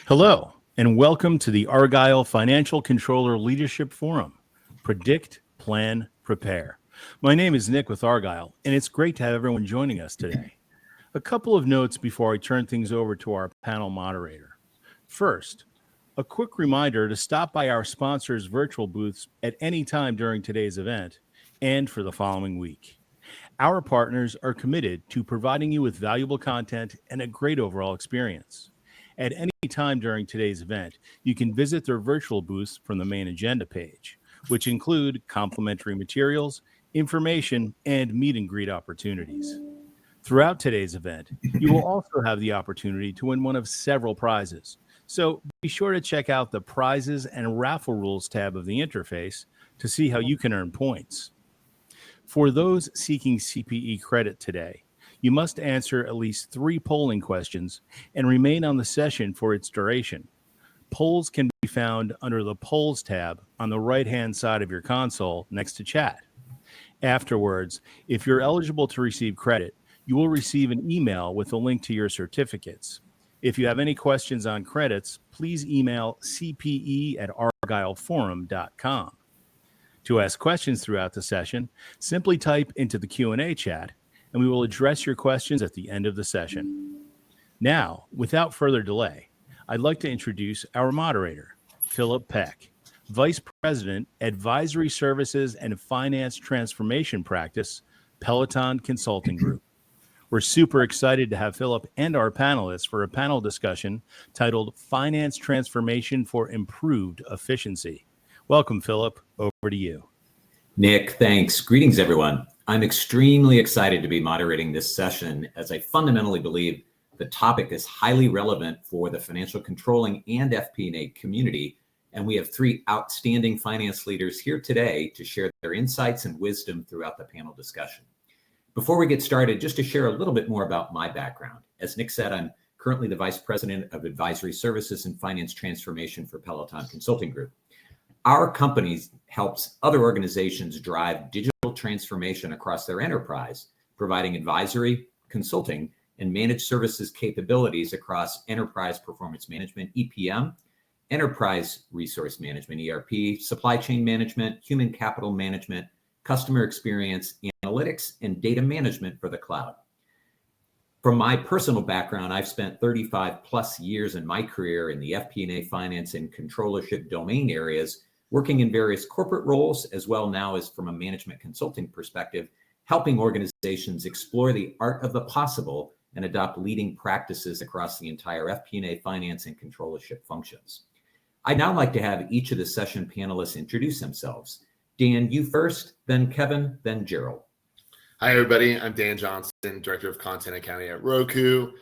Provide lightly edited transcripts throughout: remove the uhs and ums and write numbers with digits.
Hello, and welcome to the Argyle Financial Controller Leadership Forum. Predict, plan, prepare. My name is Nick with Argyle, and it's great to have everyone joining us today. A couple of notes before I turn things over to our panel moderator. First, a quick reminder to stop by our sponsors' virtual booths at any time during today's event and for the following week. Our partners are committed to providing you with valuable content and a great overall experience. At any time during today's event, you can visit their virtual booths from the main agenda page, which include complimentary materials, information, and meet and greet opportunities. Throughout today's event, you will also have the opportunity to win one of several prizes. So be sure to check out the prizes and raffle rules tab of the interface to see how you can earn points. For those seeking CPE credit today, you must answer at least 3 polling questions and remain on the session for its duration. Polls can be found under the Polls tab on the right-hand side of your console next to chat. Afterwards, if you're eligible to receive credit, you will receive an email with a link to your certificates. If you have any questions on credits, please email cpe@argyleforum.com. To ask questions throughout the session, simply type into the Q&A chat, and we will address your questions at the end of the session. Now, without further delay, I'd like to introduce our moderator, Philip Peck, Vice President, Advisory Services and Finance Transformation Practice, Peloton Consulting Group. We're super excited to have Philip and our panelists for a panel discussion titled Finance Transformation for Improved Efficiency. Welcome, Philip. Over to you. Nick, thanks. Greetings, everyone. I'm extremely excited to be moderating this session as I fundamentally believe the topic is highly relevant for the financial controlling and FP&A community, and we have 3 outstanding finance leaders here today to share their insights and wisdom throughout the panel discussion. Before we get started, just to share a little bit more about my background. As Nick said, I'm currently the Vice President of Advisory Services and Finance Transformation for Peloton Consulting Group. Our company helps other organizations drive digital transformation across their enterprise, providing advisory, consulting, and managed services capabilities across enterprise performance management, EPM, enterprise resource management, ERP, supply chain management, human capital management, customer experience, analytics, and data management for the cloud. From my personal background, I've spent 35 plus years in my career in the FP&A finance and controllership domain areas, working in various corporate roles, as well now as from a management consulting perspective, helping organizations explore the art of the possible and adopt leading practices across the entire FP&A finance and controllership functions. I'd now like to have each of the session panelists introduce themselves. Dan, you first, then Kevin, then Gerald. Hi, everybody. I'm Dan Johnson, Director of Content Accounting at Roku.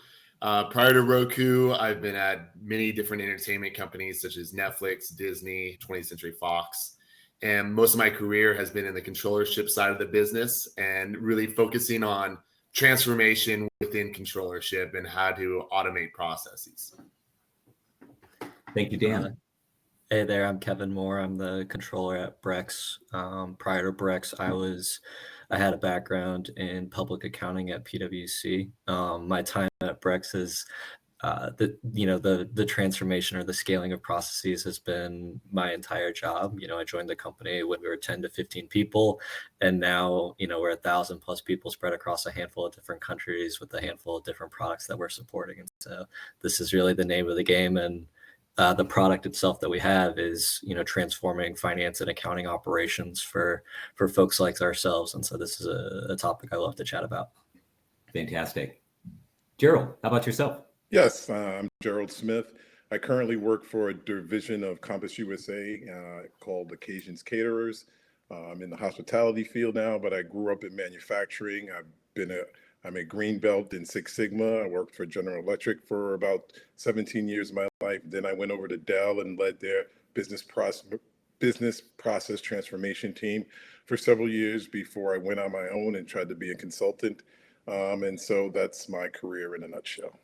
Prior to Roku, I've been at many different entertainment companies such as Netflix, Disney, 20th Century Fox. And most of my career has been in the controllership side of the business and really focusing on transformation within controllership and how to automate processes. Thank you, Dan. Hey there, I'm Kevin Moore. I'm the controller at Brex. Prior to Brex, I had a background in public accounting at PwC. My time at Brex is the transformation or the scaling of processes has been my entire job. I joined the company when we were 10 to 15 people, and now we're 1,000 plus people spread across a handful of different countries with a handful of different products that we're supporting. And so this is really the name of the game, and the product itself that we have is, transforming finance and accounting operations for folks like ourselves. And so this is a topic I love to chat about. Fantastic. Gerald, how about yourself? Yes, I'm Gerald Smith. I currently work for a division of Compass USA called Occasions Caterers. I'm in the hospitality field now, but I grew up in manufacturing. I'm a green belt in Six Sigma. I worked for General Electric for about 17 years of my life. Then I went over to Dell and led their business process transformation team for several years before I went on my own and tried to be a consultant. And so that's my career in a nutshell.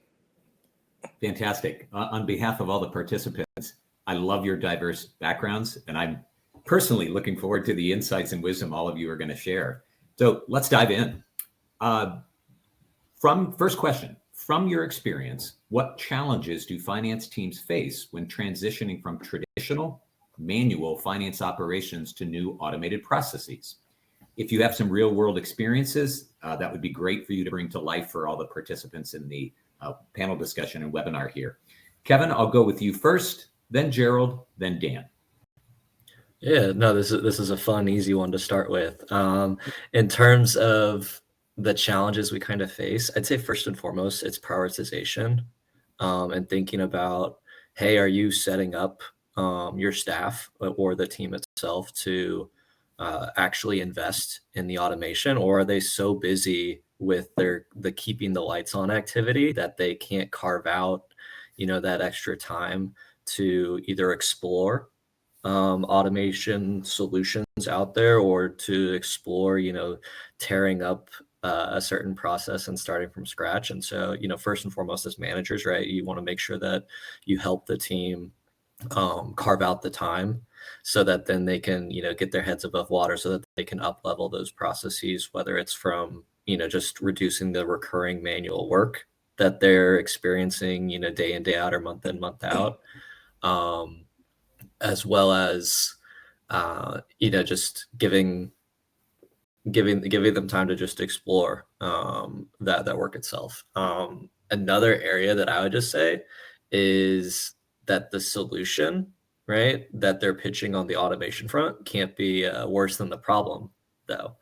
Fantastic. On behalf of all the participants, I love your diverse backgrounds, and I'm personally looking forward to the insights and wisdom all of you are going to share. So let's dive in. First question, From your experience, what challenges do finance teams face when transitioning from traditional manual finance operations to new automated processes? If you have some real world experiences, that would be great for you to bring to life for all the participants in the panel discussion and webinar here. Kevin, I'll go with you first, then Gerald, then Dan. Yeah, no, this is a fun, easy one to start with. In terms of the challenges we kind of face, I'd say first and foremost, it's prioritization, and thinking about, hey, are you setting up your staff or the team itself to actually invest in the automation, or are they so busy with the keeping the lights on activity that they can't carve out, that extra time to either explore automation solutions out there, or to explore, tearing up a certain process and starting from scratch. And so, first and foremost, as managers, right, you want to make sure that you help the team carve out the time so that then they can, get their heads above water so that they can up level those processes, whether it's from, just reducing the recurring manual work that they're experiencing, day in, day out, or month in, month out. As well as just giving them time to just explore that work itself. Another area that I would just say is that the solution, right, that they're pitching on the automation front can't be worse than the problem, though.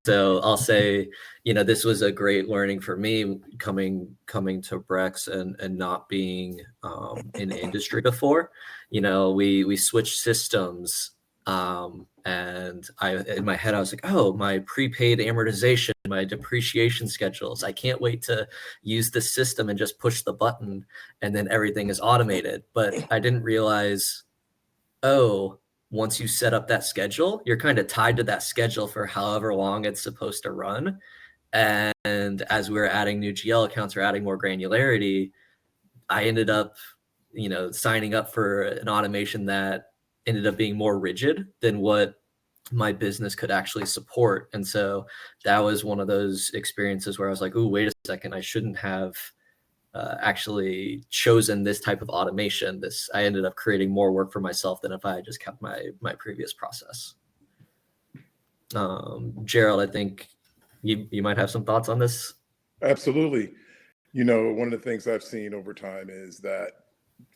So I'll say, this was a great learning for me coming to Brex and not being in the industry before. We switched systems, and in my head I was like, oh, my prepaid amortization, my depreciation schedules, I can't wait to use the system and just push the button and then everything is automated. But I didn't realize, oh, once you set up that schedule, you're kind of tied to that schedule for however long it's supposed to run. And as we were adding new GL accounts or adding more granularity, I ended up, signing up for an automation that ended up being more rigid than what my business could actually support. And so that was one of those experiences where I was like, oh, wait a second, I shouldn't have actually chosen this type of automation. I ended up creating more work for myself than if I had just kept my previous process. Gerald, I think you might have some thoughts on this. Absolutely. One of the things I've seen over time is that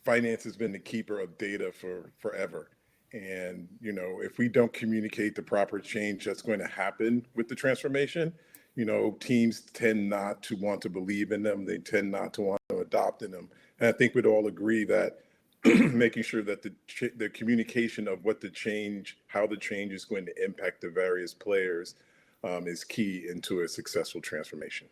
finance has been the keeper of data for forever. And, if we don't communicate the proper change that's going to happen with the transformation, teams tend not to want to believe in them. They tend not to want to adopt in them. And I think we'd all agree that making sure that the communication of how the change is going to impact the various players is key into a successful transformation.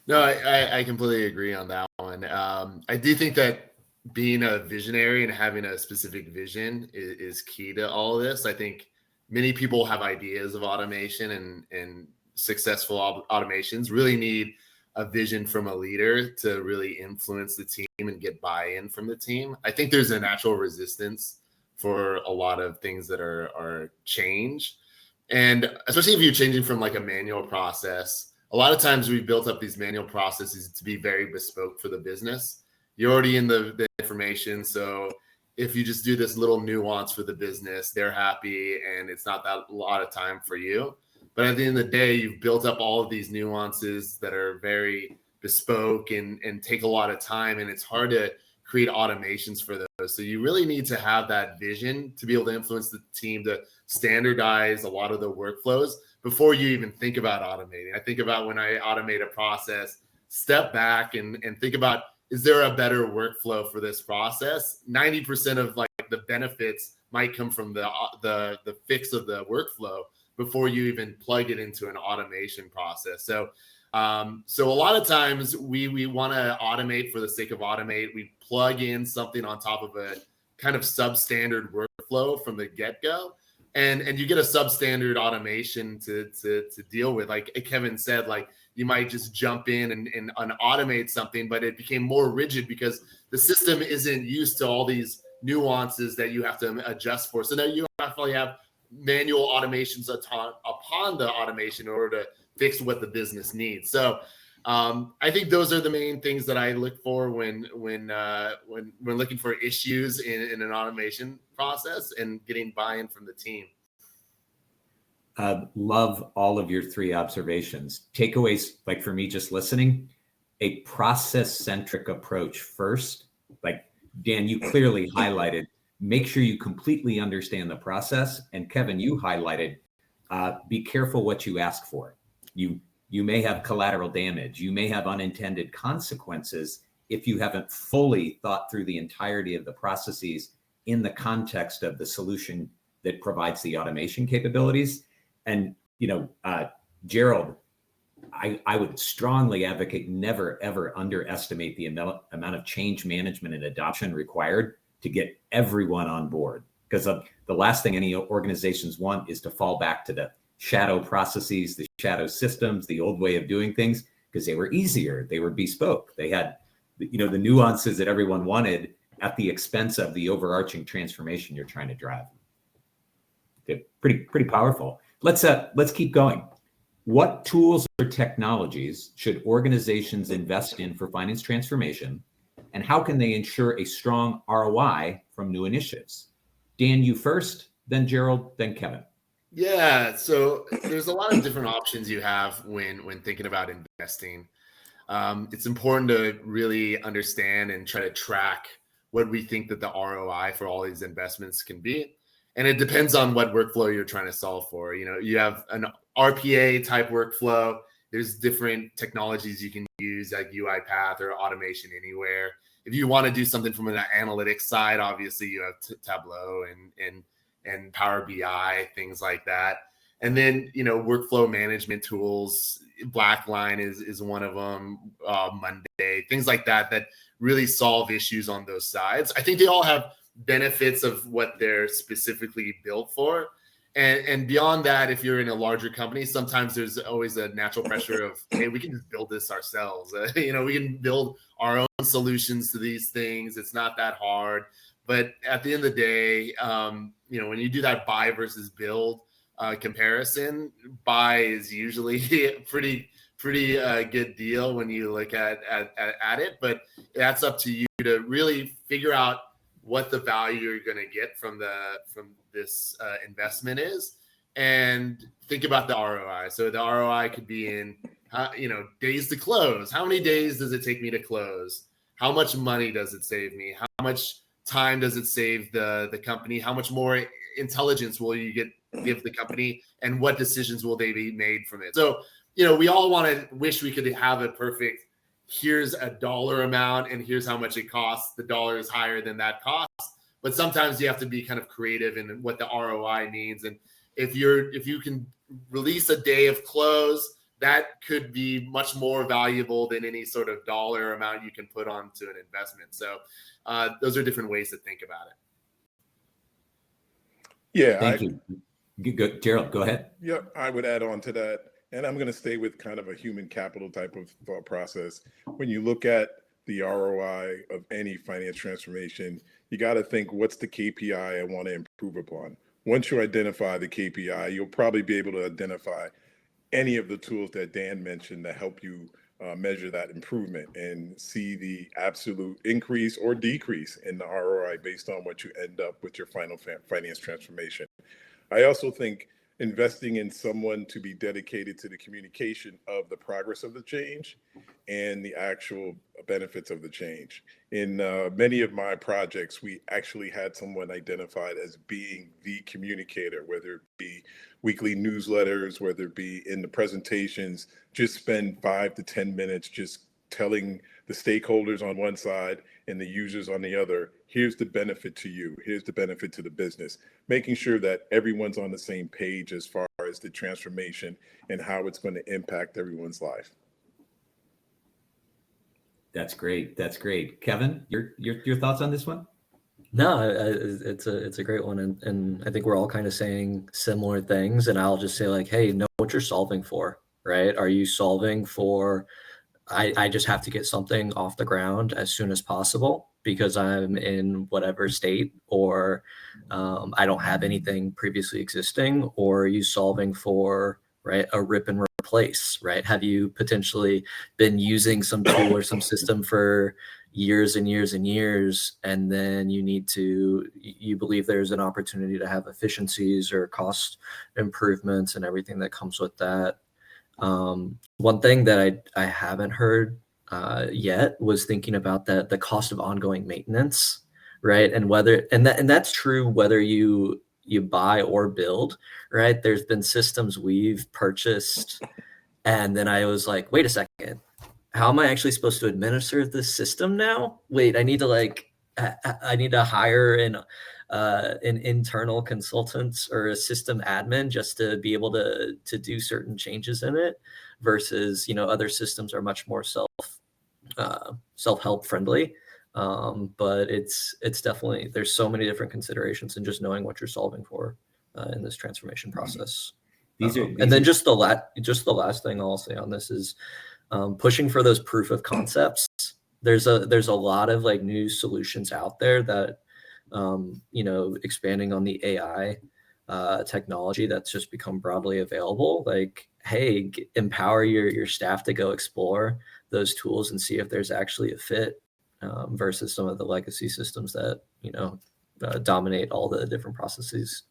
No, I completely agree on that one. I do think that being a visionary and having a specific vision is key to all of this. I think many people have ideas of automation, and successful automations really need a vision from a leader to really influence the team and get buy-in from the team. I think there's a natural resistance for a lot of things that are change. And especially if you're changing from like a manual process, a lot of times we've built up these manual processes to be very bespoke for the business. You're already in the information. So if you just do this little nuance for the business, they're happy and it's not that a lot of time for you. But at the end of the day, you've built up all of these nuances that are very bespoke and take a lot of time, and it's hard to create automations for those. So you really need to have that vision to be able to influence the team to standardize a lot of the workflows before you even think about automating. I think about when I automate a process, step back and think about, is there a better workflow for this process? 90% of like the benefits might come from the fix of the workflow before you even plug it into an automation process. So a lot of times we want to automate for the sake of automate. We plug in something on top of a kind of substandard workflow from the get-go. And you get a substandard automation to deal with. Like Kevin said, like you might just jump in and automate something, but it became more rigid because the system isn't used to all these nuances that you have to adjust for. So now you definitely have manual automations upon the automation in order to fix what the business needs. So I think those are the main things that I look for when looking for issues in an automation process and getting buy-in from the team. Love all of your three observations. Takeaways, like for me, just listening, a process-centric approach first. Like Dan, you clearly highlighted, make sure you completely understand the process. And Kevin, you highlighted, be careful what you ask for. You may have collateral damage. You may have unintended consequences if you haven't fully thought through the entirety of the processes in the context of the solution that provides the automation capabilities. And, Gerald, I would strongly advocate never, ever underestimate the amount of change management and adoption required to get everyone on board. Because the last thing any organizations want is to fall back to the shadow processes, the shadow systems, the old way of doing things, because they were easier, they were bespoke. They had, the nuances that everyone wanted at the expense of the overarching transformation you're trying to drive. Okay, pretty powerful. Let's keep going. What tools or technologies should organizations invest in for finance transformation, and how can they ensure a strong ROI from new initiatives? Dan, you first, then Gerald, then Kevin. Yeah, so there's a lot of different options you have when thinking about investing. It's important to really understand and try to track what we think that the ROI for all these investments can be. And it depends on what workflow you're trying to solve for. You have an RPA type workflow. There's different technologies you can use like UiPath or Automation Anywhere. If you want to do something from an analytics side, obviously you have Tableau and Power BI, things like that. And then, workflow management tools, Blackline is one of them, Monday, things like that really solve issues on those sides. I think they all have benefits of what they're specifically built for. And beyond that, if you're in a larger company, sometimes there's always a natural pressure of, hey, we can just build this ourselves. We can build our own solutions to these things. It's not that hard. But at the end of the day, when you do that buy versus build comparison, buy is usually a pretty good deal when you look at it. But that's up to you to really figure out what the value you're going to get from this investment is, and think about the ROI. So the ROI could be in days to close. How many days does it take me to close? How much money does it save me? How much time does it save the company? How much more intelligence will you give the company, and what decisions will they be made from it? So we all wish we could have a perfect, here's a dollar amount and here's how much it costs. The dollar is higher than that cost. But sometimes you have to be kind of creative in what the ROI means. And if you can release a day of close, that could be much more valuable than any sort of dollar amount you can put onto an investment. So those are different ways to think about it. Yeah. Thank you. Good. Gerald, go ahead. Yeah, I would add on to that. And I'm going to stay with kind of a human capital type of thought process. When you look at the ROI of any finance transformation, you got to think, what's the KPI I want to improve upon? Once you identify the KPI, you'll probably be able to identify any of the tools that Dan mentioned that help you measure that improvement and see the absolute increase or decrease in the ROI based on what you end up with your final finance transformation. I also think investing in someone to be dedicated to the communication of the progress of the change and the actual benefits of the change. In many of my projects, we actually had someone identified as being the communicator, whether it be weekly newsletters, whether it be in the presentations, just spend 5 to 10 minutes just telling the stakeholders on one side and the users on the other, here's the benefit to you, here's the benefit to the business, making sure that everyone's on the same page as far as the transformation and how it's going to impact everyone's life. That's great. That's great. Kevin, your thoughts on this one? No, it's a great one, and I think we're all kind of saying similar things. And I'll just say, like, hey, know what you're solving for, right? Are you solving for, I just have to get something off the ground as soon as possible because I'm in whatever state, or I don't have anything previously existing? Or are you solving for, right, a rip and place, right? Have you potentially been using some tool or some system for years and years and years, and then you believe there's an opportunity to have efficiencies or cost improvements and everything that comes with that. One thing that I haven't heard yet was thinking about the cost of ongoing maintenance, right? And that's true whether you buy or build, right? There's been systems we've purchased, and then I was like, wait a second, how am I actually supposed to administer this system now? Wait, I need to hire an internal consultant or a system admin just to be able to do certain changes in it, versus other systems are much more self-help friendly. But it's definitely, there's so many different considerations in just knowing what you're solving for in this transformation process. And then just the last thing I'll say on this is pushing for those proof of concepts. There's a lot of like new solutions out there that expanding on the AI technology that's just become broadly available. Like, hey, empower your staff to go explore those tools and see if there's actually a fit versus some of the legacy systems that dominate all the different processes.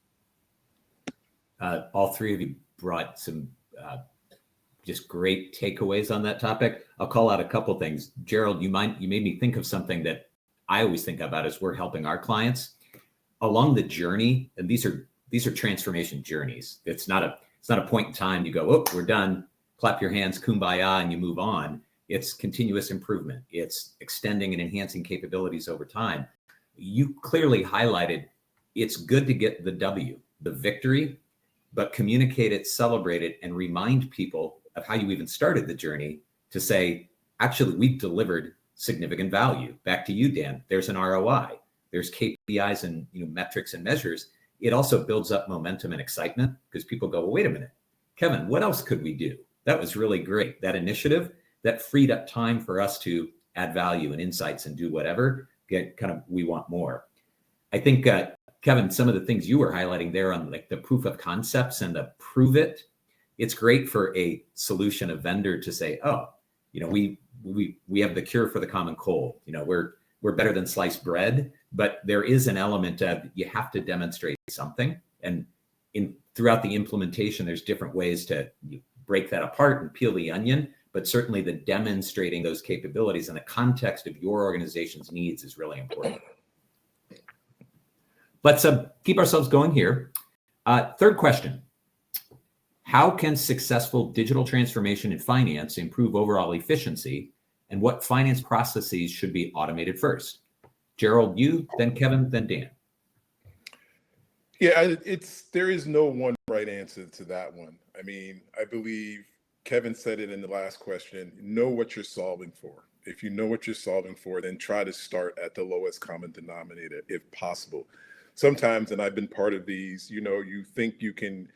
All three of you brought some just great takeaways on that topic. I'll call out a couple things. Gerald, you made me think of something that I always think about as we're helping our clients along the journey. And these are transformation journeys. It's not a point in time you go, oh, we're done, clap your hands, kumbaya, and you move on. It's continuous improvement. It's extending and enhancing capabilities over time. You clearly highlighted it's good to get the W, the victory, but communicate it, celebrate it, and remind people of how you even started the journey to say, actually, we've delivered significant value. Back to you, Dan. There's an ROI. There's KPIs and metrics and measures. It also builds up momentum and excitement because people go, well, wait a minute, Kevin, what else could we do? That was really great. That initiative, that freed up time for us to add value and insights and do whatever. We want more. I think, Kevin, some of the things you were highlighting there on like the proof of concepts and the prove it, it's great for a solution, a vendor to say, oh, we have the cure for the common cold. We're better than sliced bread, but there is an element of you have to demonstrate something. And throughout the implementation, there's different ways to break that apart and peel the onion. But certainly the demonstrating those capabilities in the context of your organization's needs is really important. Let's keep ourselves going here. Third question. How can successful digital transformation in finance improve overall efficiency, and what finance processes should be automated first? Gerald, you, then Kevin, then Dan. Yeah, there is no one right answer to that one. I mean, I believe Kevin said it in the last question, know what you're solving for. If you know what you're solving for, then try to start at the lowest common denominator if possible. Sometimes, and I've been part of these, you think you can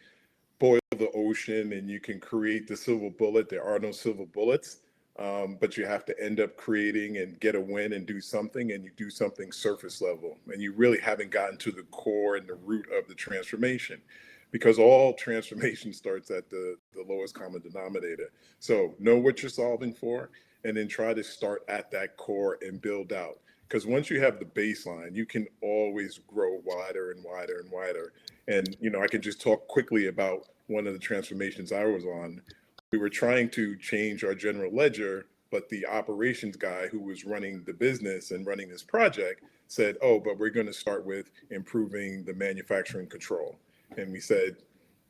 boil the ocean and you can create the silver bullet. There are no silver bullets, but you have to end up creating and get a win and do something, and you do something surface level. And you really haven't gotten to the core and the root of the transformation, because all transformation starts at the lowest common denominator. So know what you're solving for, and then try to start at that core and build out. Because once you have the baseline, you can always grow wider and wider and wider. And, I can just talk quickly about one of the transformations I was on. We were trying to change our general ledger, but the operations guy who was running the business and running this project said, oh, but we're going to start with improving the manufacturing control. And we said,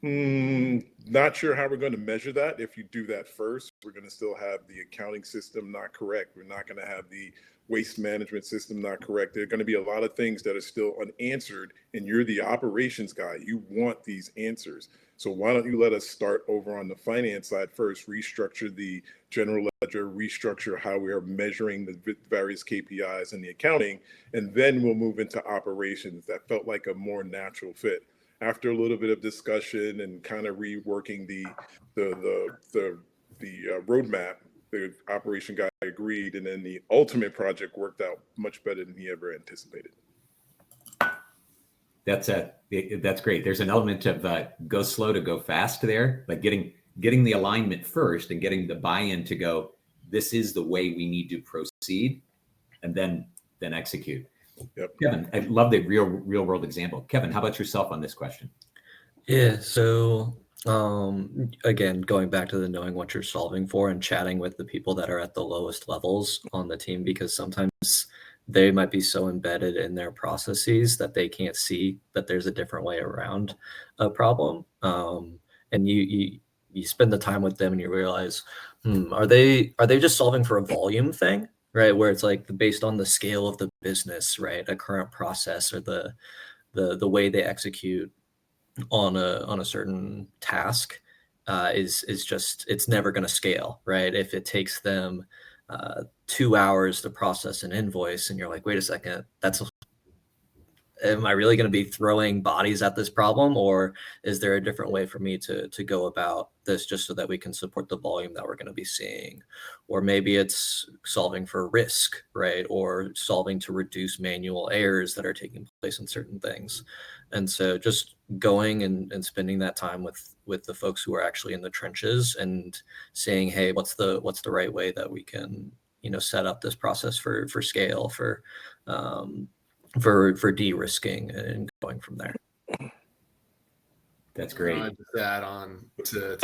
not sure how we're going to measure that. If you do that first, we're going to still have the accounting system not correct. We're not going to have the waste management system not correct. There are going to be a lot of things that are still unanswered, and you're the operations guy. You want these answers. So why don't you let us start over on the finance side first, restructure the general ledger, restructure how we are measuring the various KPIs in the accounting, and then we'll move into operations. That felt like a more natural fit. After a little bit of discussion and kind of reworking the roadmap, the operation guy agreed, and then the ultimate project worked out much better than he ever anticipated. That's great. There's an element of go slow to go fast there, like getting getting the alignment first and getting the buy-in to go, this is the way we need to proceed, and then execute. Yep. Kevin, I love the real world example. Kevin, how about yourself on this question? Yeah, so again, going back to the knowing what you're solving for and chatting with the people that are at the lowest levels on the team, because sometimes they might be so embedded in their processes that they can't see that there's a different way around a problem. And you spend the time with them and you realize, are they just solving for a volume thing, right? Where it's like based on the scale of the business, right? A current process or the way they execute on a certain task is just, it's never going to scale, right? If it takes them 2 hours to process an invoice and you're like, wait a second, am I really going to be throwing bodies at this problem, or is there a different way for me to go about this just so that we can support the volume that we're going to be seeing? Or maybe it's solving for risk, right? Or solving to reduce manual errors that are taking place in certain things. And so just going and spending that time with the folks who are actually in the trenches and saying, hey, what's the right way that we can, set up this process for scale, for de-risking and going from there. That's great. Just add on to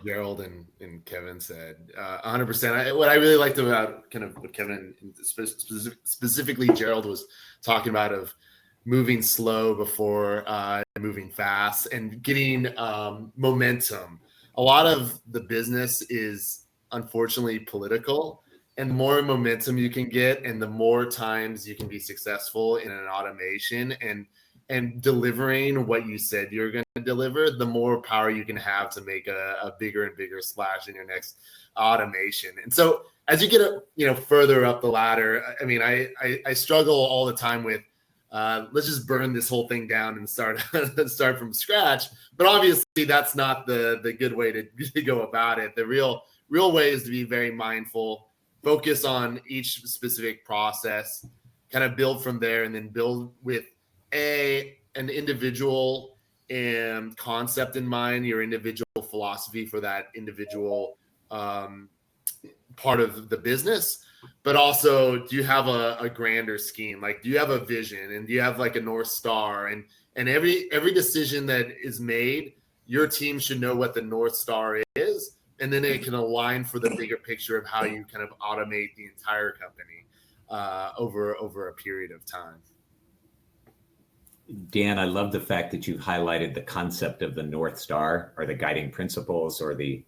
Gerald and Kevin said, 100%. What I really liked about kind of what Kevin, specifically Gerald, was talking about of moving slow before moving fast and getting momentum. A lot of the business is unfortunately political, and the more momentum you can get and the more times you can be successful in an automation and delivering what you said you're going to deliver, the more power you can have to make a bigger and bigger splash in your next automation. And so as you get further up the ladder, I mean, I struggle all the time with let's just burn this whole thing down and start from scratch. But obviously that's not the good way to go about it. The real way is to be very mindful, focus on each specific process, kind of build from there, and then build with an individual concept in mind, your individual philosophy for that individual part of the business. But also, do you have a grander scheme? Like, do you have a vision, and do you have like a North Star? And every decision that is made, your team should know what the North Star is, and then it can align for the bigger picture of how you kind of automate the entire company over a period of time. Dan, I love the fact that you've highlighted the concept of the North Star, or the guiding principles, or the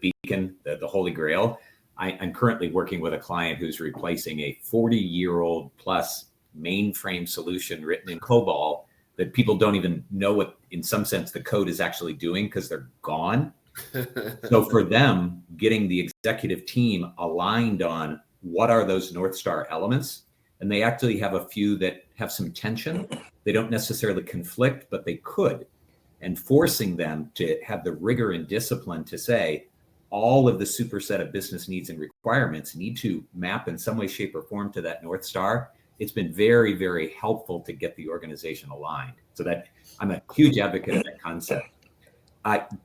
beacon, the Holy Grail. I'm currently working with a client who's replacing a 40-year-old plus mainframe solution written in COBOL that people don't even know what, in some sense, the code is actually doing because they're gone. So for them, getting the executive team aligned on what are those North Star elements, and they actually have a few that have some tension. They don't necessarily conflict, but they could. And forcing them to have the rigor and discipline to say, all of the superset of business needs and requirements need to map in some way, shape, or form to that North Star. It's been very, very helpful to get the organization aligned. So that I'm a huge advocate of that concept.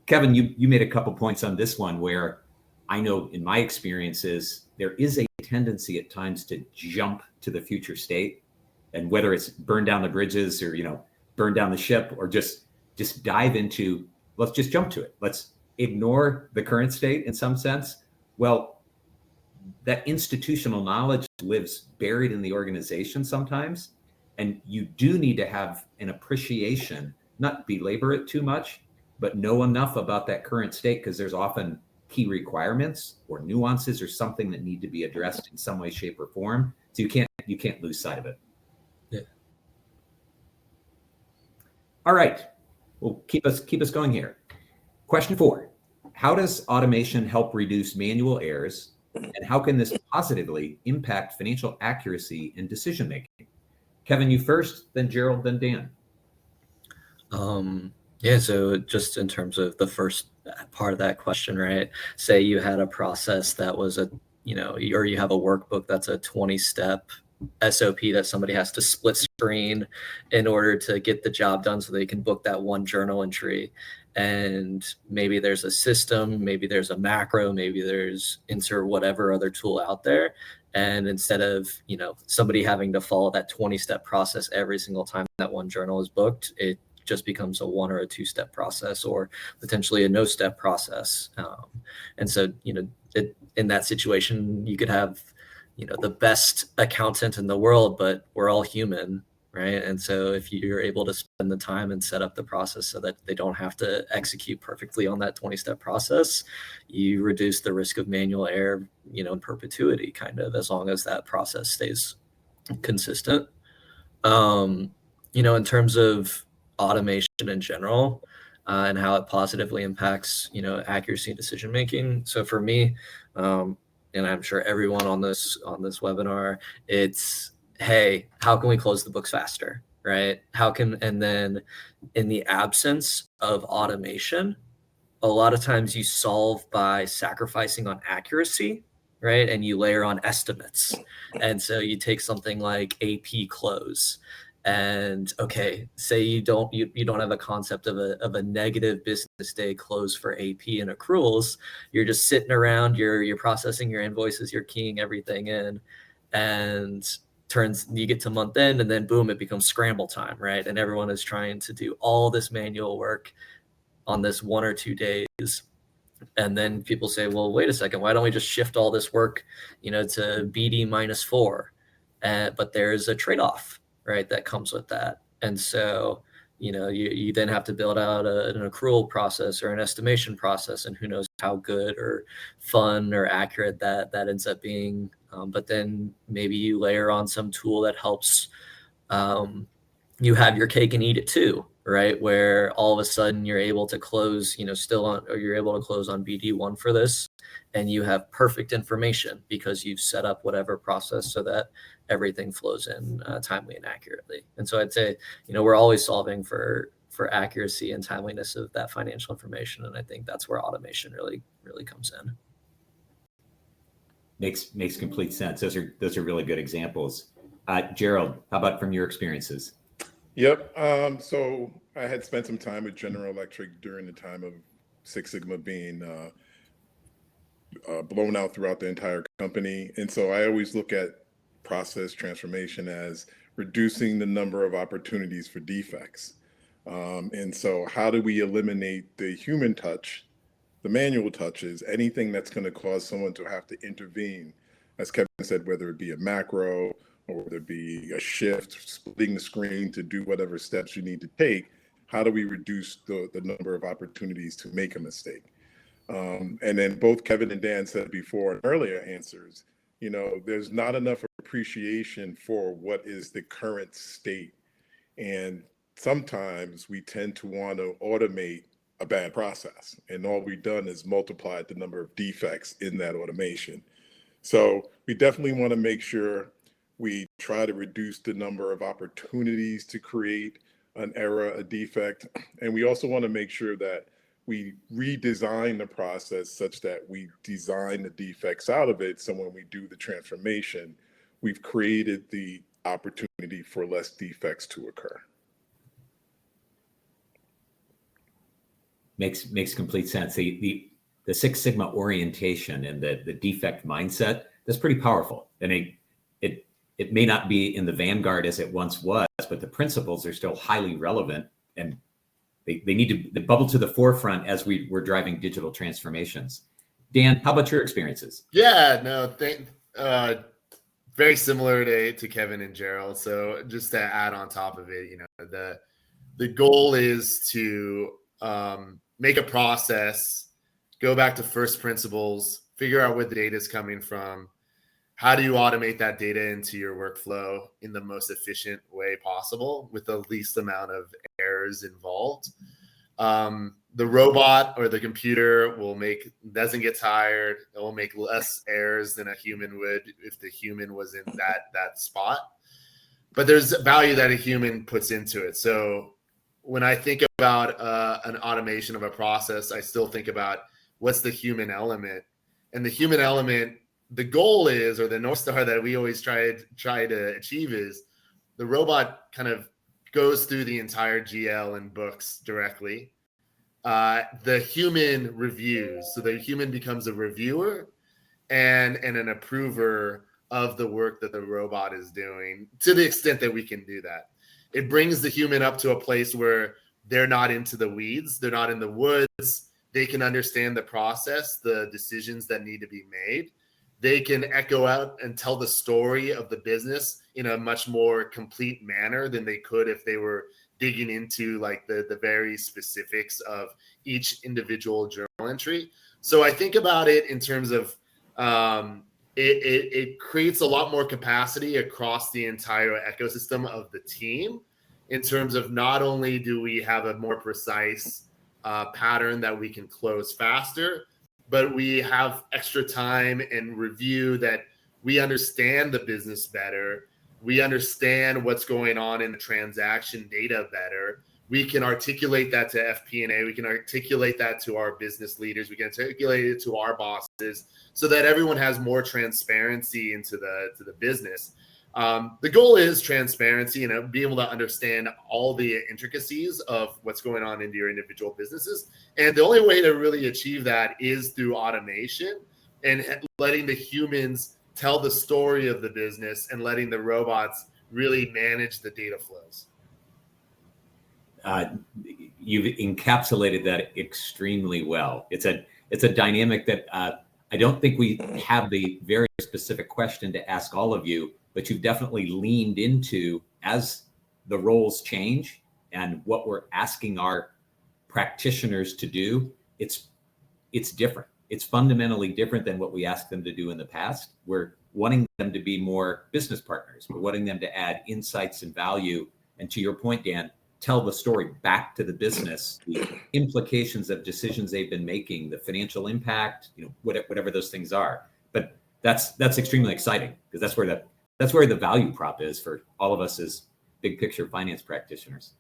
Kevin, you made a couple points on this one where I know in my experiences, there is a tendency at times to jump to the future state. And whether it's burn down the bridges or, burn down the ship, or just dive into, let's just jump to it. Let's ignore the current state in some sense. Well, that institutional knowledge lives buried in the organization sometimes. And you do need to have an appreciation, not belabor it too much, but know enough about that current state, because there's often key requirements or nuances or something that need to be addressed in some way, shape, or form. So you can't lose sight of it. Yeah. All right. Well, keep us going here. Question 4. How does automation help reduce manual errors, and how can this positively impact financial accuracy and decision making? Kevin, you first, then Gerald, then Dan. Yeah, so just in terms of the first part of that question, right? Say you had a process that was or you have a workbook that's a 20-step SOP that somebody has to split screen in order to get the job done so they can book that one journal entry. and maybe there's a system, maybe there's a macro, maybe there's insert whatever other tool out there. And instead of, somebody having to follow that 20-step process every single time that one journal is booked, it just becomes a 1 or a 2-step process, or potentially a no-step process. And so, in that situation, you could have, the best accountant in the world, but we're all human, right? And so if you're able to spend the time and set up the process so that they don't have to execute perfectly on that 20-step process, you reduce the risk of manual error, in perpetuity, kind of, as long as that process stays consistent. In terms of automation in general, and how it positively impacts, accuracy and decision making. So for me, and I'm sure everyone on this webinar, it's, hey, how can we close the books faster, right? And then in the absence of automation, a lot of times you solve by sacrificing on accuracy, right? And you layer on estimates. And so you take something like AP close, and okay, say you don't have a concept of a negative business day close for AP and accruals. You're just sitting around, you're processing your invoices, you're keying everything in, and you get to month end, and then boom, it becomes scramble time, right? And everyone is trying to do all this manual work on this 1 or 2 days. And then people say, well, wait a second, why don't we just shift all this work, to BD -4? But there's a trade-off, right, that comes with that. And so, you then have to build out an accrual process or an estimation process, and who knows how good or fun or accurate that ends up being. But then maybe you layer on some tool that helps you have your cake and eat it too, right? Where all of a sudden you're able to close, you're able to close on BD1 for this, and you have perfect information because you've set up whatever process so that everything flows in timely and accurately. And so I'd say, we're always solving for accuracy and timeliness of that financial information. And I think that's where automation really, really comes in. Makes complete sense. Those are really good examples. Gerald, how about from your experiences? Yep. So I had spent some time with General Electric during the time of Six Sigma being blown out throughout the entire company. And so I always look at process transformation as reducing the number of opportunities for defects. And so how do we eliminate the human touch, the manual touches, anything that's going to cause someone to have to intervene, as Kevin said, whether it be a macro or whether it be a shift, splitting the screen to do whatever steps you need to take. How do we reduce the number of opportunities to make a mistake? And then both Kevin and Dan said before in earlier answers, there's not enough appreciation for what is the current state. And sometimes we tend to want to automate a bad process, and all we've done is multiplied the number of defects in that automation. So we definitely want to make sure we try to reduce the number of opportunities to create an error, a defect. And we also want to make sure that we redesign the process such that we design the defects out of it. So when we do the transformation, we've created the opportunity for less defects to occur. Makes complete sense. The Six Sigma orientation and the defect mindset, that's pretty powerful. And it may not be in the vanguard as it once was, but the principles are still highly relevant, and they need to bubble to the forefront as we're driving digital transformations. Dan, how about your experiences? Yeah, no, very similar to Kevin and Gerald. So just to add on top of it, the goal is to make a process, go back to first principles, figure out where the data is coming from. How do you automate that data into your workflow in the most efficient way possible with the least amount of errors involved? The robot or the computer doesn't get tired. It will make less errors than a human would if the human was in that spot. But there's value that a human puts into it. So when I think about an automation of a process, I still think about what's the human element. And the human element, the goal is, or the North Star that we always try to achieve, is the robot kind of goes through the entire GL and books directly. the human reviews. So the human becomes a reviewer and an approver of the work that the robot is doing, to the extent that we can do that. It brings the human up to a place where they're not into the weeds, they're not in the woods. They can understand the process, the decisions that need to be made. They can echo out and tell the story of the business in a much more complete manner than they could if they were digging into like the very specifics of each individual journal entry. So I think about it in terms of it creates a lot more capacity across the entire ecosystem of the team, in terms of not only do we have a more precise pattern that we can close faster, but we have extra time and review that we understand the business better. We understand what's going on in the transaction data better. We can articulate that to FP&A. We can articulate that to our business leaders. We can articulate it to our bosses, so that everyone has more transparency into the business. The goal is transparency and be able to understand all the intricacies of what's going on into your individual businesses. And the only way to really achieve that is through automation and letting the humans tell the story of the business and letting the robots really manage the data flows. You've encapsulated that extremely well. It's a dynamic that I don't think we have the very specific question to ask all of you, but you've definitely leaned into as the roles change and what we're asking our practitioners to do. It's different. It's fundamentally different than what we asked them to do in the past. We're wanting them to be more business partners. We're wanting them to add insights and value. And to your point, Dan, tell the story back to the business, the implications of decisions they've been making, the financial impact, whatever those things are. But that's extremely exciting, because that's where the value prop is for all of us as big picture finance practitioners.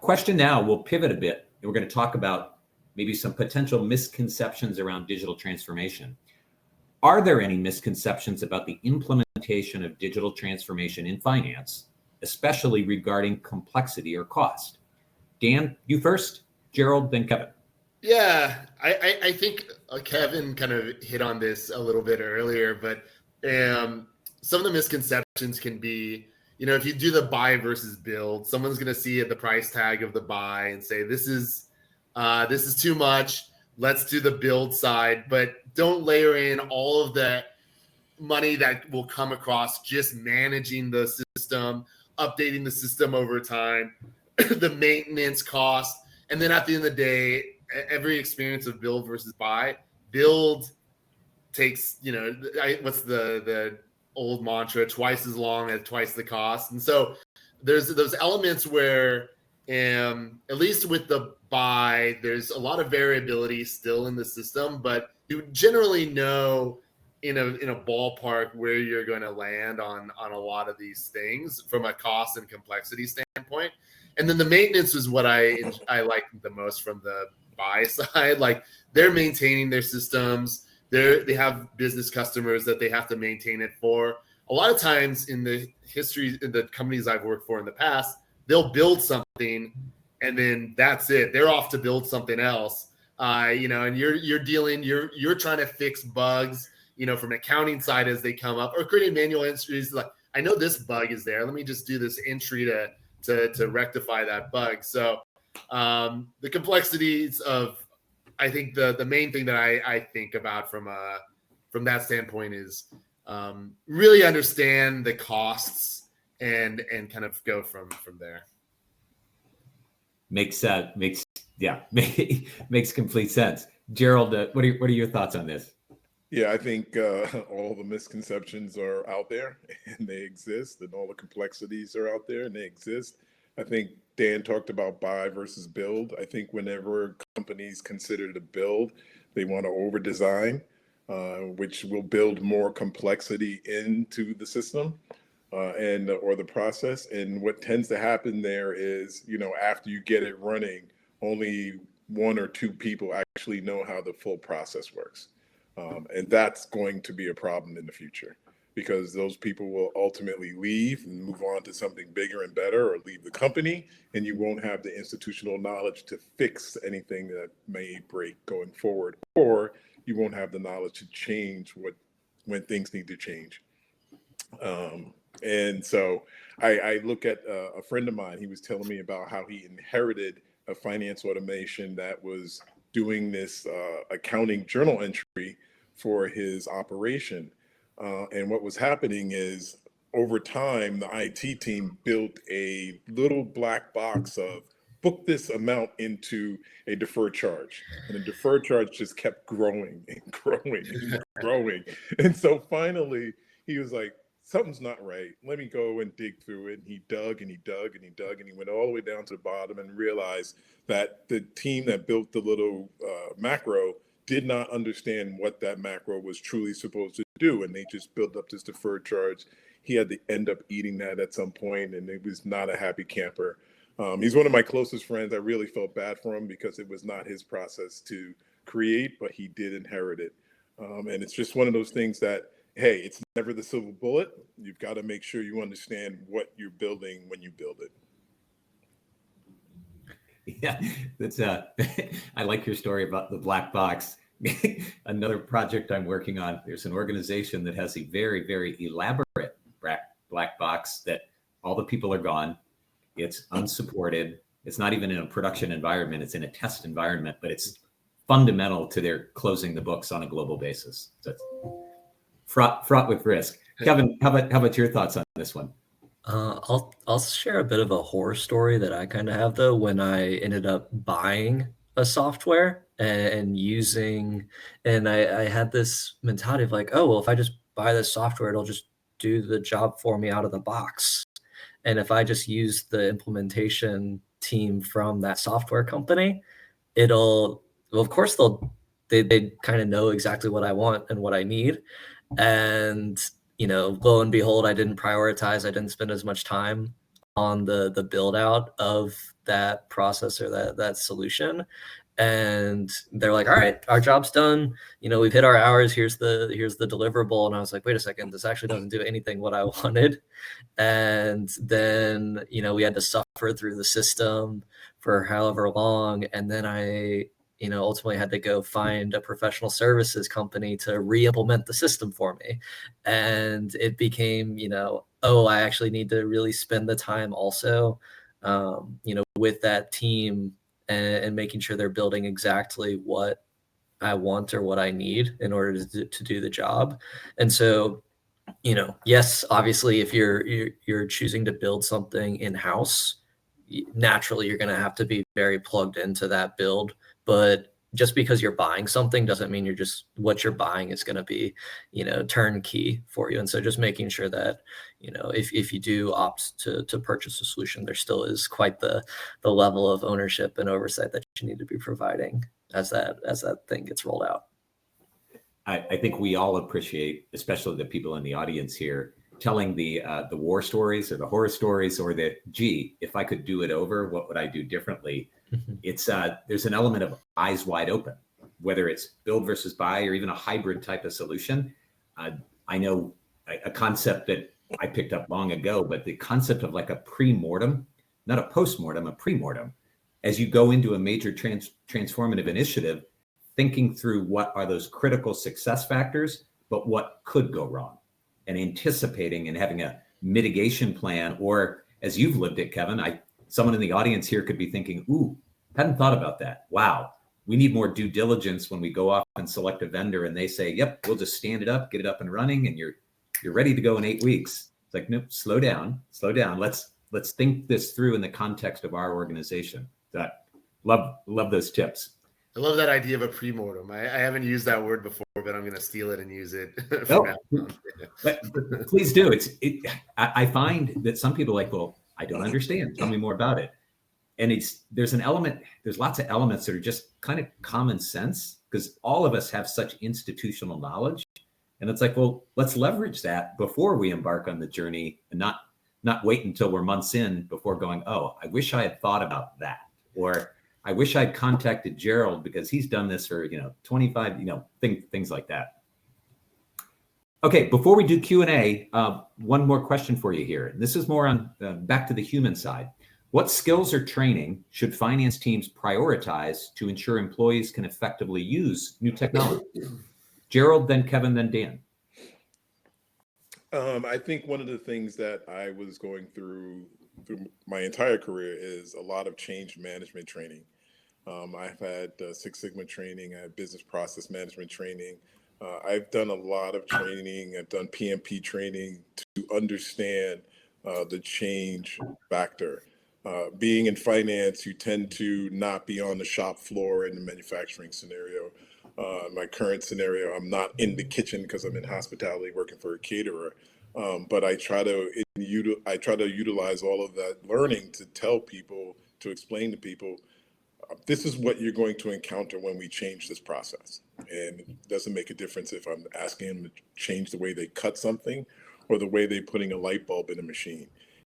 Question now, we'll pivot a bit, and we're going to talk about maybe some potential misconceptions around digital transformation. Are there any misconceptions about the implementation of digital transformation in finance, especially regarding complexity or cost? Dan, you first, Gerald, then Kevin. Yeah, I think Kevin kind of hit on this a little bit earlier, but some of the misconceptions can be, if you do the buy versus build, someone's going to see at the price tag of the buy and say, this is too much. Let's do the build side, but don't layer in all of the money that will come across just managing the system, updating the system over time, the maintenance cost. And then at the end of the day, every experience of build versus buy, build takes, what's the old mantra, twice as long as twice the cost. And so there's those elements where, at least with the buy, there's a lot of variability still in the system, but you generally know in a ballpark where you're going to land on a lot of these things from a cost and complexity standpoint. And then the maintenance is what I like the most from the buy side. Like, they're maintaining their systems. They have business customers that they have to maintain it for. A lot of times in the history, in the companies I've worked for in the past, they'll build something and then that's it. They're off to build something else. And you're trying to fix bugs, from an accounting side as they come up, or creating manual entries. Like, I know this bug is there. Let me just do this entry to rectify that bug. So the complexities of, I think the main thing that I think about from that standpoint is really understand the costs and kind of go from there. Makes complete sense. Gerald, what are your thoughts on this? Yeah, I think all the misconceptions are out there and they exist, and all the complexities are out there and they exist. I think Dan talked about buy versus build. I think whenever companies consider to build, they want to over design, which will build more complexity into the system or the process. And what tends to happen there is, after you get it running, only one or two people actually know how the full process works. And that's going to be a problem in the future. because those people will ultimately leave and move on to something bigger and better, or leave the company, and you won't have the institutional knowledge to fix anything that may break going forward, or you won't have the knowledge to change when things need to change. And so I look at a friend of mine. He was telling me about how he inherited a finance automation that was doing this accounting journal entry for his operation. And what was happening is, over time, the IT team built a little black box of book this amount into a deferred charge. And the deferred charge just kept growing and growing and growing. And so finally, he was like, something's not right. Let me go and dig through it. And he dug and he dug and he dug, and he went all the way down to the bottom and realized that the team that built the little macro did not understand what that macro was truly supposed to do. And they just built up this deferred charge. He had to end up eating that at some point, and it was not a happy camper. He's one of my closest friends. I really felt bad for him because it was not his process to create, but he did inherit it. And it's just one of those things that, hey, it's never the silver bullet. You've got to make sure you understand what you're building when you build it. Yeah, that's I like your story about the black box. Another project I'm working on, there's an organization that has a very, very elaborate black box that all the people are gone. It's unsupported. It's not even in a production environment. It's in a test environment, but it's fundamental to their closing the books on a global basis. So it's fraught with risk. Kevin, how about your thoughts on this one? I'll share a bit of a horror story that I kind of have, though, when I ended up buying a software and using, and I had this mentality of like, oh, well, if I just buy this software, it'll just do the job for me out of the box. And if I just use the implementation team from that software company, well, of course they kind of know exactly what I want and what I need. And, lo and behold, I didn't prioritize. I didn't spend as much time on the build out of that process or that solution. And they're like, all right, our job's done. We've hit our hours. Here's the deliverable. And I was like, wait a second, this actually doesn't do anything what I wanted. And then, we had to suffer through the system for however long. And then I ultimately had to go find a professional services company to re-implement the system for me. And it became, oh, I actually need to really spend the time also, with that team and making sure they're building exactly what I want or what I need in order to do the job. And so, yes, obviously, if you're choosing to build something in-house, naturally you're going to have to be very plugged into that build. But just because you're buying something doesn't mean what you're buying is going to be, turnkey for you. And so just making sure that, if you do opt to purchase a solution, there still is quite the level of ownership and oversight that you need to be providing as that thing gets rolled out. I think we all appreciate, especially the people in the audience here, telling the war stories or the horror stories, or the, gee, if I could do it over, what would I do differently? It's there's an element of eyes wide open, whether it's build versus buy or even a hybrid type of solution. I know a concept that I picked up long ago, but the concept of like a pre-mortem, not a post-mortem, a pre-mortem, as you go into a major transformative initiative, thinking through what are those critical success factors, but what could go wrong, and anticipating and having a mitigation plan. Or as you've lived it, Kevin, someone in the audience here could be thinking, ooh, hadn't thought about that. Wow, we need more due diligence when we go off and select a vendor and they say, yep, we'll just stand it up, get it up and running, and you're ready to go in 8 weeks. It's like, nope, slow down. Let's think this through in the context of our organization. Love those tips. I love that idea of a pre-mortem. I haven't used that word before, but I'm going to steal it and use it. But please do. I find that some people are like, well, I don't understand. Tell me more about it. And there's lots of elements that are just kind of common sense, because all of us have such institutional knowledge. And it's like, well, let's leverage that before we embark on the journey, and not wait until we're months in before going, oh, I wish I had thought about that. Or I wish I'd contacted Gerald because he's done this for, 25, things like that. Okay, before we do Q&A, one more question for you here. This is more on back to the human side. What skills or training should finance teams prioritize to ensure employees can effectively use new technology? Gerald, then Kevin, then Dan. I think one of the things that I was going through my entire career is a lot of change management training. I've had Six Sigma training, I have business process management training. I've done a lot of training. I've done PMP training to understand the change factor. Being in finance, you tend to not be on the shop floor in the manufacturing scenario. My current scenario, I'm not in the kitchen because I'm in hospitality working for a caterer. But I try to utilize all of that learning to tell people, to explain to people, this is what you're going to encounter when we change this process. And it doesn't make a difference if I'm asking them to change the way they cut something or the way they're putting a light bulb in a machine.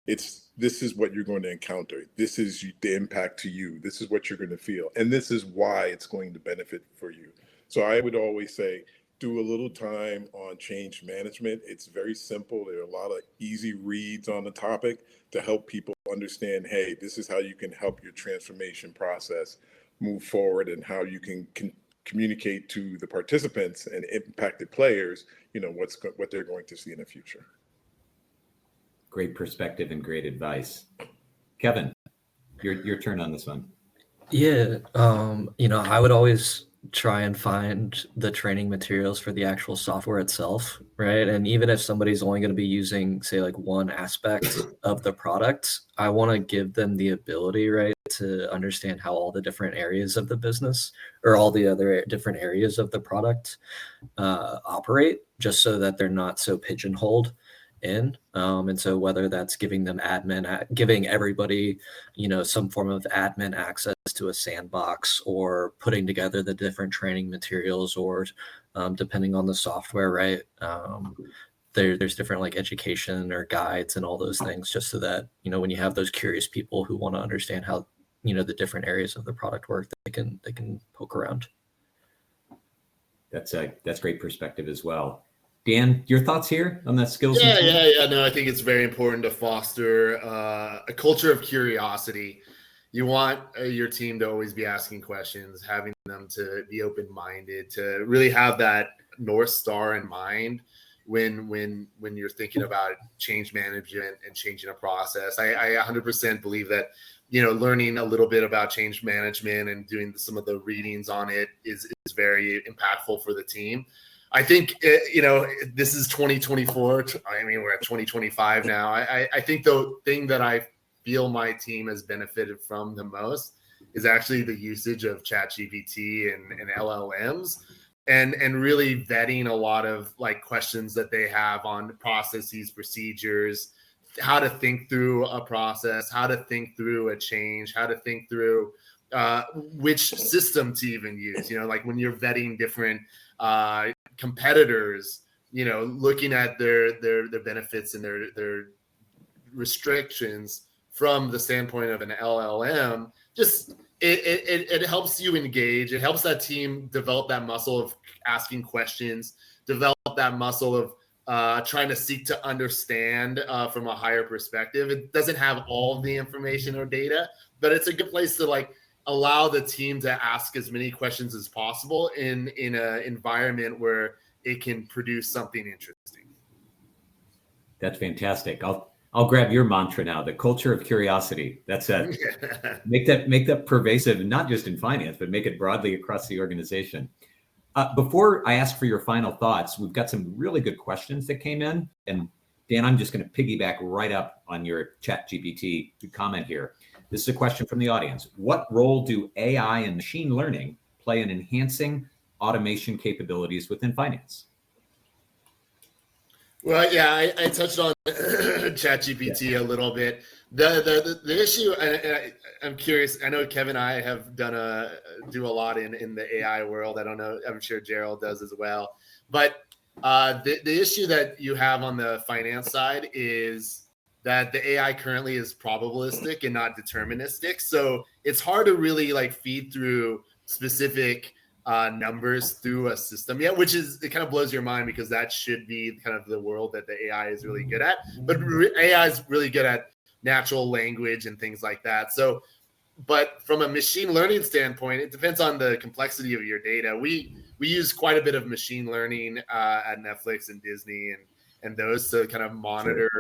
This is what you're going to encounter. This is the impact to you. This is what you're going to feel. And this is why it's going to benefit for you. So I would always say, do a little time on change management. It's very simple. There are a lot of easy reads on the topic to help people understand, hey, this is how you can help your transformation process move forward and how you can communicate to the participants and impacted players, what they're going to see in the future. Great perspective and great advice. Kevin, your turn on this one. Yeah, I would always try and find the training materials for the actual software itself, right? And even if somebody's only going to be using, say, like one aspect of the product, I want to give them the ability, right, to understand how all the different areas of the business or all the other different areas of the product operate, just so that they're not so pigeonholed in. And so whether that's giving them giving everybody, some form of admin access to a sandbox, or putting together the different training materials, or depending on the software, right? There's different like education or guides and all those things, just so that, when you have those curious people who want to understand how, the different areas of the product work, they can poke around. That's great perspective as well. Dan, your thoughts here on that skills? Yeah. No, I think it's very important to foster a culture of curiosity. You want your team to always be asking questions, having them to be open-minded, to really have that North Star in mind when you're thinking about change management and changing a process. I 100% believe that, learning a little bit about change management and doing some of the readings on it is very impactful for the team. I think, this is 2024. I mean, we're at 2025 now. I think the thing that I feel my team has benefited from the most is actually the usage of ChatGPT and LLMs, and really vetting a lot of like questions that they have on processes, procedures, how to think through a process, how to think through a change, how to think through which system to even use. Like when you're vetting different competitors, looking at their benefits and their restrictions from the standpoint of an LLM, just it helps you engage. It helps that team develop that muscle of asking questions, develop that muscle of trying to seek to understand from a higher perspective. It doesn't have all of the information or data, but it's a good place to like allow the team to ask as many questions as possible in an environment where it can produce something interesting. That's fantastic. I'll grab your mantra now, the culture of curiosity. That's it. Make that pervasive, not just in finance, but make it broadly across the organization. Before I ask for your final thoughts, we've got some really good questions that came in. And Dan, I'm just going to piggyback right up on your ChatGPT comment here. This is a question from the audience. What role do AI and machine learning play in enhancing automation capabilities within finance? Well, yeah, I touched on ChatGPT a little bit. The issue, I'm curious. I know Kevin and I have do a lot in the AI world. I don't know. I'm sure Gerald does as well. But the issue that you have on the finance side is that the AI currently is probabilistic and not deterministic. So it's hard to really like feed through specific numbers through a system yet, which is, it kind of blows your mind because that should be kind of the world that the AI is really good at. But AI is really good at natural language and things like that. So, but from a machine learning standpoint, it depends on the complexity of your data. We use quite a bit of machine learning at Netflix and Disney and those to kind of monitor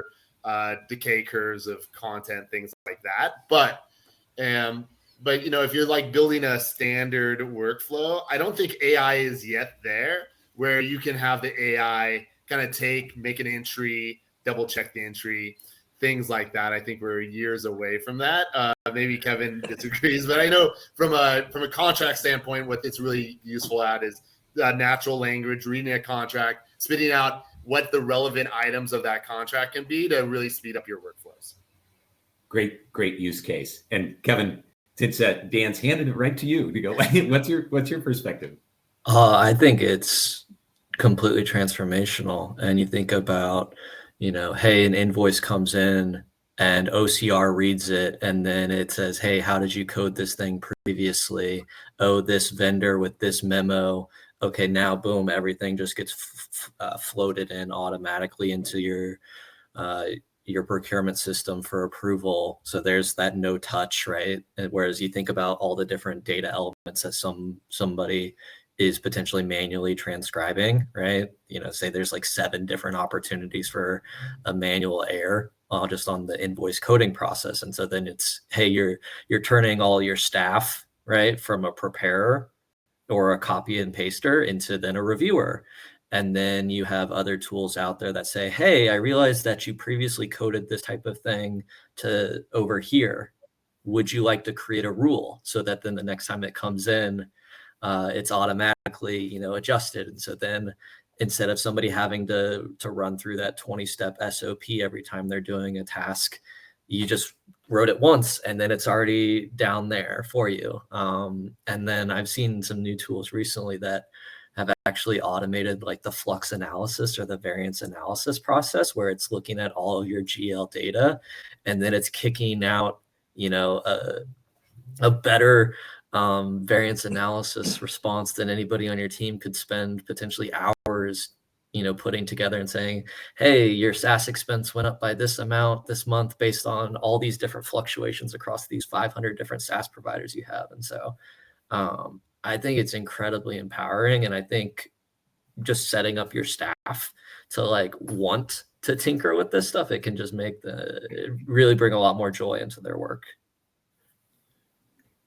decay curves of content, things like that. But you know, if you're like building a standard workflow, I don't think AI is yet there where you can have the AI kind of make an entry, double check the entry, things like that. I think we're years away from that. Maybe Kevin disagrees, but I know from a contract standpoint, what it's really useful at is natural language, reading a contract, spitting out what the relevant items of that contract can be to really speed up your workflows. Great use case. And Kevin, since Dan's handed it right to you to go, what's your perspective? I think it's completely transformational. And you think about, you know, hey, an invoice comes in and OCR reads it, and then it says, hey, how did you code this thing previously? Oh, this vendor with this memo. Okay, now boom, everything just gets floated in automatically into your procurement system for approval. So there's that no touch, right? And whereas you think about all the different data elements that somebody is potentially manually transcribing, right? You know, say there's like 7 different opportunities for a manual error just on the invoice coding process. And so then it's, hey, you're turning all your staff, right, from a preparer or a copy and paster into then a reviewer. And then you have other tools out there that say, hey, I realized that you previously coded this type of thing to over here. Would you like to create a rule so that then the next time it comes in, it's automatically, you know, adjusted? And so then instead of somebody having to run through that 20-step SOP every time they're doing a task, you just wrote it once and then it's already down there for you. And then I've seen some new tools recently that have actually automated like the flux analysis or the variance analysis process, where it's looking at all of your GL data and then it's kicking out, you know, a better variance analysis response than anybody on your team could spend potentially hours, you know, putting together and saying, hey, your SaaS expense went up by this amount this month based on all these different fluctuations across these 500 different SaaS providers you have. And so I think it's incredibly empowering. And I think just setting up your staff to like want to tinker with this stuff, it can just really bring a lot more joy into their work.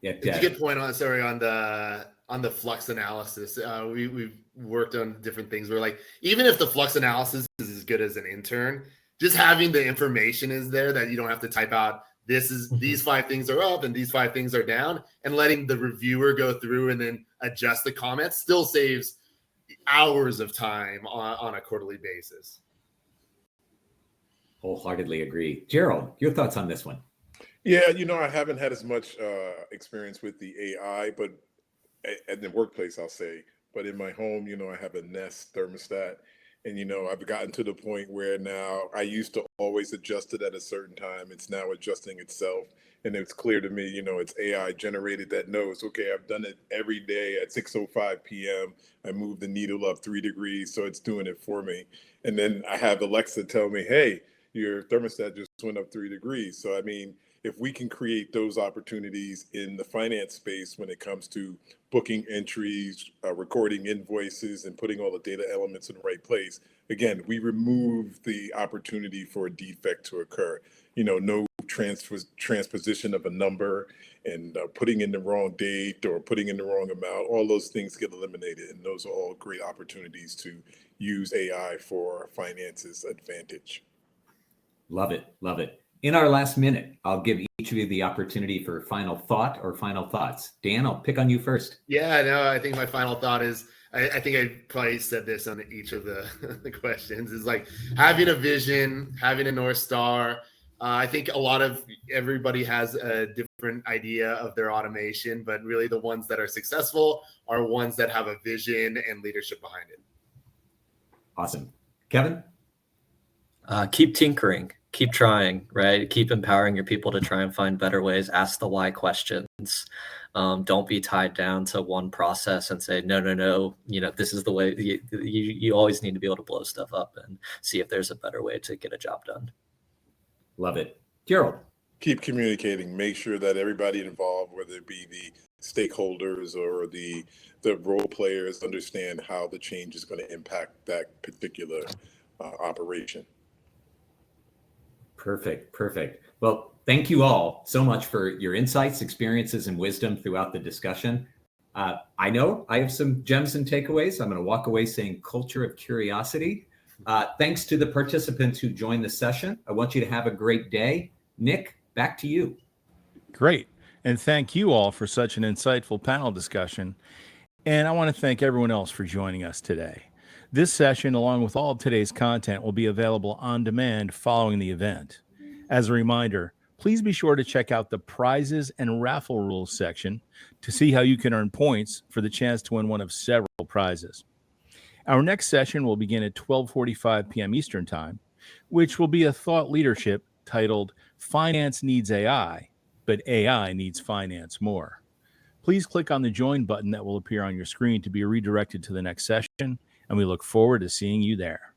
Yeah, it's a good point on the flux analysis. We've worked on different things where, like, even if the flux analysis is as good as an intern, just having the information is there that you don't have to type out these 5 things are up and these 5 things are down, and letting the reviewer go through and then adjust the comments still saves hours of time on a quarterly basis. Wholeheartedly agree. Gerald, your thoughts on this one? Yeah, you know, I haven't had as much experience with the AI, but at the workplace, I'll say. But in my home, you know, I have a Nest thermostat. And, you know, I've gotten to the point where now I used to always adjust it at a certain time. It's now adjusting itself. And it's clear to me, you know, it's AI generated that knows, okay, I've done it every day at 6:05 p.m. I moved the needle up 3 degrees. So it's doing it for me. And then I have Alexa tell me, hey, your thermostat just went up 3 degrees. So, I mean, if we can create those opportunities in the finance space when it comes to booking entries, recording invoices, and putting all the data elements in the right place, again, we remove the opportunity for a defect to occur. You know, no transposition of a number and putting in the wrong date or putting in the wrong amount. All those things get eliminated, and those are all great opportunities to use AI for finances advantage. Love it. Love it. In our last minute, I'll give each of you the opportunity for final thought or final thoughts. Dan, I'll pick on you first. Yeah, no, I think my final thought is, I think I probably said this on each of the questions, is like having a vision, having a North Star. I think everybody has a different idea of their automation, but really the ones that are successful are ones that have a vision and leadership behind it. Awesome. Kevin? Keep tinkering, keep trying, right? Keep empowering your people to try and find better ways, ask the why questions. Don't be tied down to one process and say, no, this is the way. You always need to be able to blow stuff up and see if there's a better way to get a job done. Love it. Gerald. Keep communicating. Make sure that everybody involved, whether it be the stakeholders or the role players, understand how the change is going to impact that particular operation. Perfect. Well, thank you all so much for your insights, experiences, and wisdom throughout the discussion. I know I have some gems and takeaways. I'm going to walk away saying culture of curiosity. Thanks to the participants who joined the session. I want you to have a great day. Nick, back to you. Great. And thank you all for such an insightful panel discussion. And I want to thank everyone else for joining us today. This session, along with all of today's content, will be available on demand following the event. As a reminder, please be sure to check out the prizes and raffle rules section to see how you can earn points for the chance to win one of several prizes. Our next session will begin at 12:45 p.m. Eastern Time, which will be a thought leadership titled Finance Needs AI, but AI Needs Finance More. Please click on the join button that will appear on your screen to be redirected to the next session, and we look forward to seeing you there.